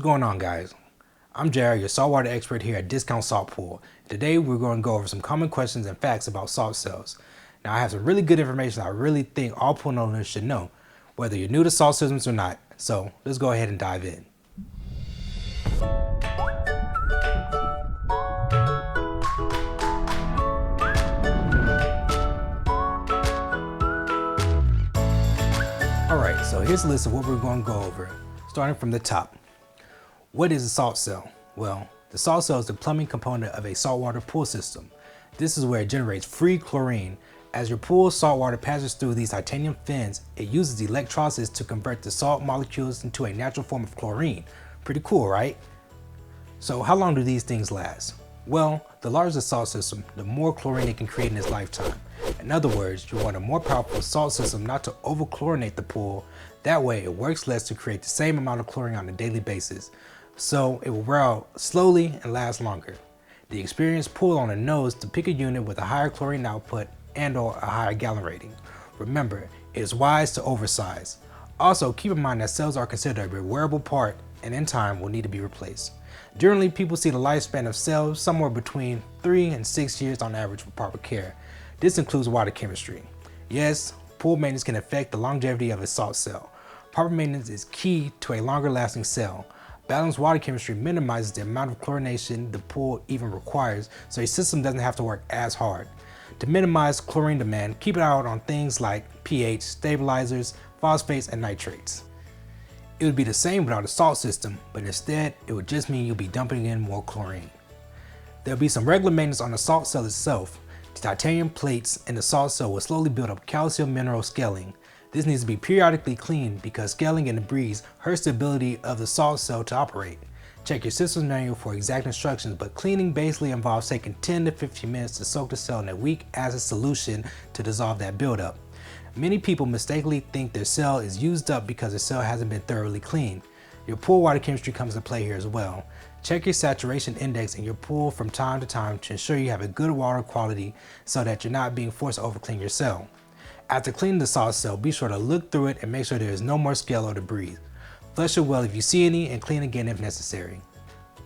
going on, guys? I'm Jared, your saltwater expert here at Discount Salt Pool. Today we're going to go over some common questions and facts about salt cells. Now I have some really good information I really think all pool owners should know, whether you're new to salt systems or not. So let's go ahead and dive in. Alright, so here's a list of what we're going to go over, starting from the top. What is a salt cell? Well, the salt cell is the plumbing component of a saltwater pool system. This is where it generates free chlorine. As your pool's saltwater passes through these titanium fins, it uses electrolysis to convert the salt molecules into a natural form of chlorine. Pretty cool, right? So how long do these things last? Well, the larger the salt system, the more chlorine it can create in its lifetime. In other words, you want a more powerful salt system not to over-chlorinate the pool. That way it works less to create the same amount of chlorine on a daily basis. So it will wear out slowly and last longer. The experienced pool owner knows to pick a unit with a higher chlorine output and or a higher gallon rating. Remember, it is wise to oversize. Also, keep in mind that cells are considered a wearable part and in time will need to be replaced. Generally, people see the lifespan of cells somewhere between 3 and 6 years on average with proper care. This includes water chemistry. Yes, pool maintenance can affect the longevity of a salt cell. Proper maintenance is key to a longer lasting cell. Balanced water chemistry minimizes the amount of chlorination the pool even requires, so a system doesn't have to work as hard. To minimize chlorine demand, keep an eye out on things like pH, stabilizers, phosphates, and nitrates. It would be the same without a salt system, but instead, it would just mean you'll be dumping in more chlorine. There'll be some regular maintenance on the salt cell itself. The titanium plates in the salt cell will slowly build up calcium mineral scaling. This needs to be periodically cleaned because scaling and debris hurts the ability of the salt cell to operate. Check your systems manual for exact instructions, but cleaning basically involves taking 10 to 15 minutes to soak the cell in a weak acid solution to dissolve that buildup. Many people mistakenly think their cell is used up because the cell hasn't been thoroughly cleaned. Your pool water chemistry comes into play here as well. Check your saturation index in your pool from time to time to ensure you have a good water quality so that you're not being forced to overclean your cell. After cleaning the salt cell, be sure to look through it and make sure there is no more scale or debris. Flush it well if you see any and clean again if necessary.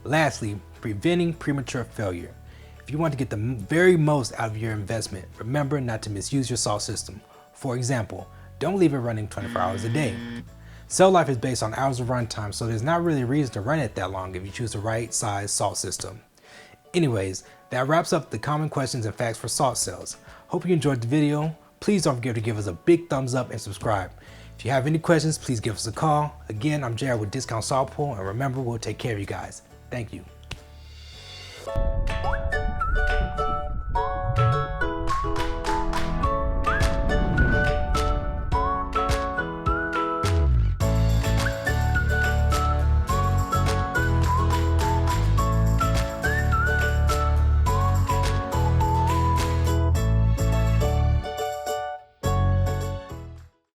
Lastly, preventing premature failure. If you want to get the very most out of your investment, remember not to misuse your salt system. For example, don't leave it running 24 hours a day. Cell life is based on hours of runtime, so there's not really a reason to run it that long if you choose the right size salt system. Anyways, that wraps up the common questions and facts for salt cells. Hope you enjoyed the video. Please don't forget to give us a big thumbs up and subscribe. If you have any questions, please give us a call. Again, I'm Jared with Discount Salt Pool, and remember, we'll take care of you guys. Thank you.